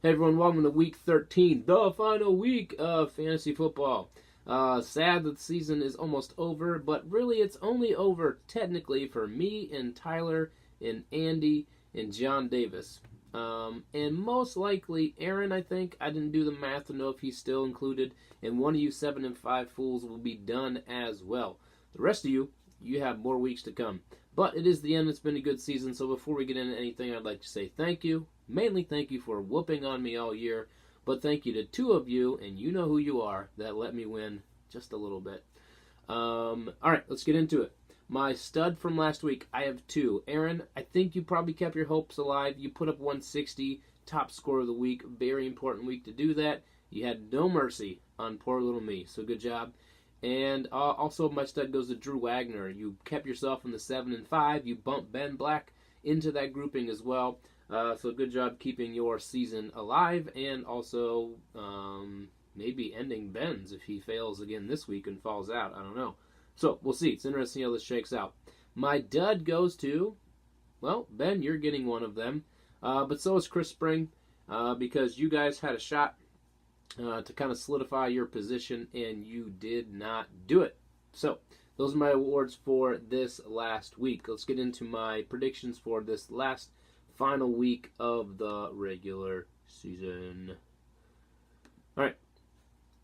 Hey everyone, welcome to week 13, the final week of fantasy football. Sad that the season is almost over, but really it's only over technically for me and Tyler and Andy and John Davis. And most likely Aaron, I think. I didn't do the math to know if he's still included, and one of you 7 and 5 fools will be done as well. The rest of you, you have more weeks to come. But it is the end. It's been a good season, so before we get into anything, I'd like to say thank you. Mainly thank you for whooping on me all year, but thank you to 2 of you, and you know who you are, that let me win just a little bit. All right, let's get into it. My stud from last week, I have 2. Aaron, I think you probably kept your hopes alive. You put up 160, top score of the week. Very important week to do that. You had no mercy on poor little me, so good job. And also my stud goes to Drew Wagner. You kept yourself in the 7 and 5. You bumped Ben Black into that grouping as well. So good job keeping your season alive, and also maybe ending Ben's if he fails again this week and falls out. I don't know. So we'll see. It's interesting how this shakes out. My dud goes to, well, Ben, you're getting one of them. But so is Chris Spring, because you guys had a shot to kind of solidify your position, and you did not do it. So those are my awards for this last week. Let's get into my predictions for this last final week of the regular season. All right.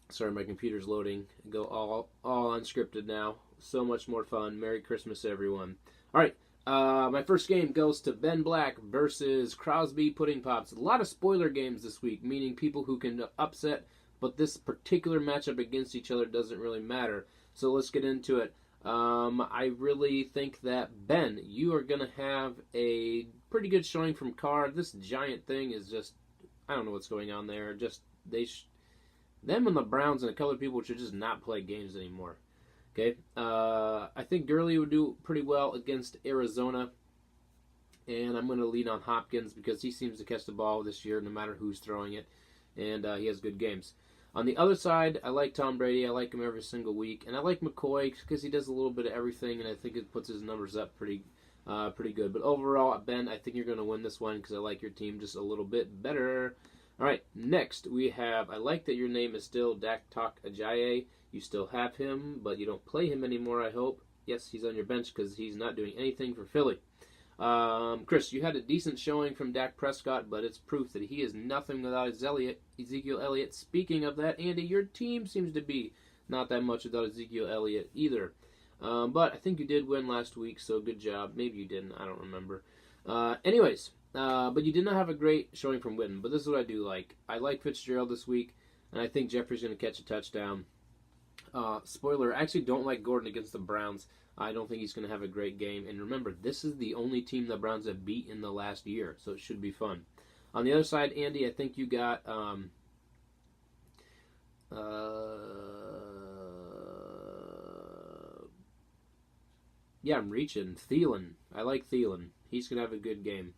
Sorry, my computer's loading. Go all unscripted now. So much more fun. Merry Christmas, everyone. All right. My first game goes to Ben Black versus Crosby Pudding Pops. A lot of spoiler games this week, meaning people who can upset, but this particular matchup against each other doesn't really matter. So let's get into it. I really think that, Ben, you are going to have a pretty good showing from Carr. This giant thing is just, I don't know what's going on there. Just, them and the Browns and a couple of people should just not play games anymore. Okay, I think Gurley would do pretty well against Arizona, and I'm going to lean on Hopkins because he seems to catch the ball this year no matter who's throwing it, and he has good games. On the other side, I like Tom Brady. I like him every single week, and I like McCoy because he does a little bit of everything, and I think it puts his numbers up pretty good. But overall, Ben, I think you're going to win this one because I like your team just a little bit better. All right, next we have, I like that your name is still Dak Talk Ajayi. You still have him, but you don't play him anymore, I hope. Yes, he's on your bench because he's not doing anything for Philly. Chris, you had a decent showing from Dak Prescott, but it's proof that he is nothing without Ezekiel Elliott. Speaking of that, Andy, your team seems to be not that much without Ezekiel Elliott either. But I think you did win last week, so good job. Maybe you didn't, I don't remember. Anyways, but you did not have a great showing from Witten, but this is what I do like. I like Fitzgerald this week, and I think Jeffrey's going to catch a touchdown. Spoiler, I actually don't like Gordon against the Browns. I don't think he's going to have a great game. And remember, this is the only team the Browns have beat in the last year, so it should be fun. On the other side, Andy, I think you got I'm reaching. Thielen. I like Thielen. He's going to have a good game.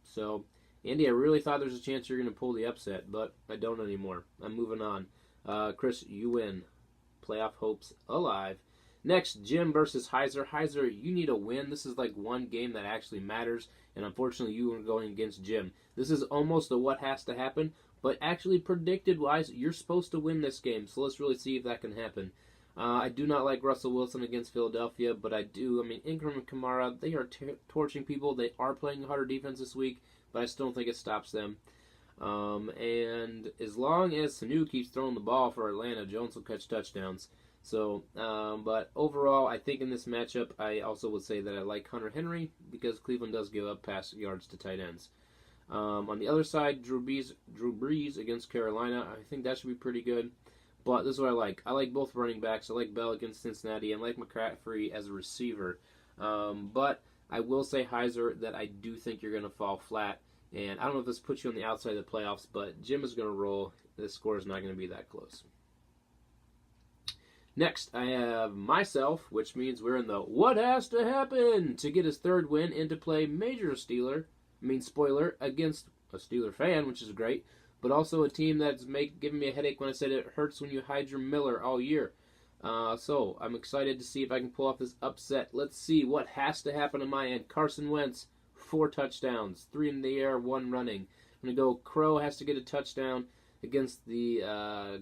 So, Andy, I really thought there was a chance you're going to pull the upset, but I don't anymore. I'm moving on. Chris, you win. Playoff hopes alive. Next, Jim versus Heiser. Heiser, you need a win. This is like one game that actually matters, and unfortunately you are going against Jim. This is almost a what has to happen, but actually predicted-wise, you're supposed to win this game, so let's really see if that can happen. I do not like Russell Wilson against Philadelphia, but I do. I mean, Ingram and Kamara, they are torching people. They are playing harder defense this week, but I still don't think it stops them. And as long as Sanu keeps throwing the ball for Atlanta, Jones will catch touchdowns. So, but overall, I think in this matchup, I also would say that I like Hunter Henry because Cleveland does give up pass yards to tight ends. On the other side, Drew Brees against Carolina. I think that should be pretty good. But this is what I like. I like both running backs. I like Bell against Cincinnati and I like McCaffrey as a receiver. But I will say, Heiser, that I do think you're going to fall flat. And I don't know if this puts you on the outside of the playoffs, but Jim is going to roll. This score is not going to be that close. Next, I have myself, which means we're in the what has to happen to get his third win and to play spoiler, against a Steeler fan, which is great, but also a team that's giving me a headache when I said it hurts when you hide your Miller all year. So I'm excited to see if I can pull off this upset. Let's see what has to happen on my end. Carson Wentz, 4 touchdowns, 3 in the air, 1 running. going to go Crow has to get a touchdown against the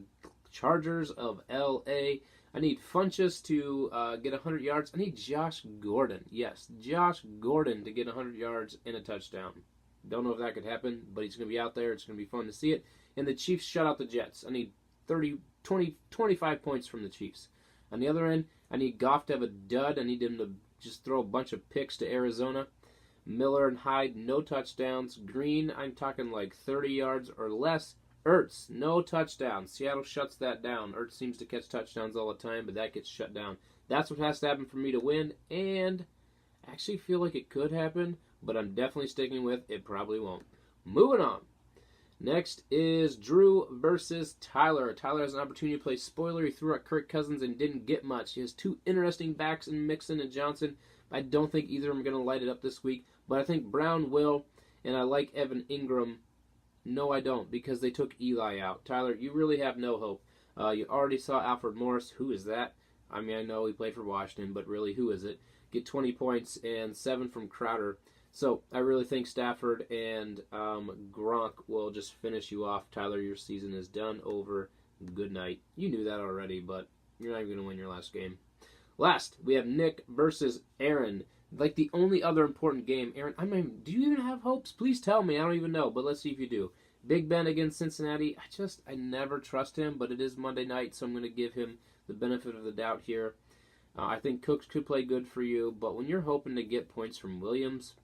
Chargers of L.A. I need Funchess to get 100 yards. I need Josh Gordon. Yes, Josh Gordon to get 100 yards and a touchdown. Don't know if that could happen, but he's going to be out there. It's going to be fun to see it. And the Chiefs shut out the Jets. I need 25 points from the Chiefs. On the other end, I need Goff to have a dud. I need him to just throw a bunch of picks to Arizona. Miller and Hyde, no touchdowns. Green, I'm talking like 30 yards or less. Ertz, no touchdowns. Seattle shuts that down. Ertz seems to catch touchdowns all the time, but that gets shut down. That's what has to happen for me to win, and I actually feel like it could happen, but I'm definitely sticking with it probably won't. Moving on. Next is Drew versus Tyler. Tyler has an opportunity to play spoiler. He threw out Kirk Cousins and didn't get much. He has two interesting backs in Mixon and Johnson. I don't think either of them are going to light it up this week, but I think Brown will, and I like Evan Ingram. No, I don't, because they took Eli out. Tyler, you really have no hope. You already saw Alfred Morris. Who is that? I mean, I know he played for Washington, but really, who is it? Get 20 points and 7 from Crowder. So I really think Stafford and Gronk will just finish you off. Tyler, your season is done. Over. Good night. You knew that already, but you're not even going to win your last game. Last, we have Nick versus Aaron. Like the only other important game. Aaron, do you even have hopes? Please tell me. I don't even know, but let's see if you do. Big Ben against Cincinnati. I never trust him, but it is Monday night, so I'm going to give him the benefit of the doubt here. I think Cooks could play good for you, but when you're hoping to get points from Williams,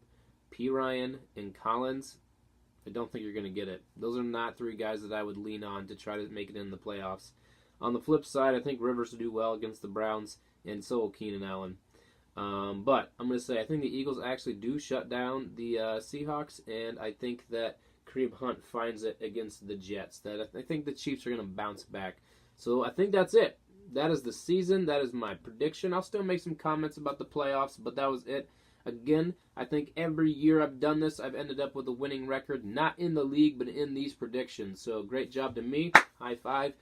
P. Ryan, and Collins, I don't think you're going to get it. Those are not 3 guys that I would lean on to try to make it in the playoffs. On the flip side, I think Rivers will do well against the Browns, and so will Keenan Allen. But I'm going to say I think the Eagles actually do shut down the Seahawks, and I think that Kareem Hunt finds it against the Jets. That I think the Chiefs are going to bounce back. So I think that's it. That is the season. That is my prediction. I'll still make some comments about the playoffs, but that was it. Again, I think every year I've done this, I've ended up with a winning record, not in the league, but in these predictions. So great job to me. High five.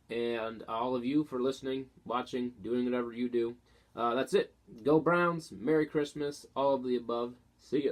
And all of you for listening, watching, doing whatever you do. That's it. Go Browns. Merry Christmas. All of the above. See ya.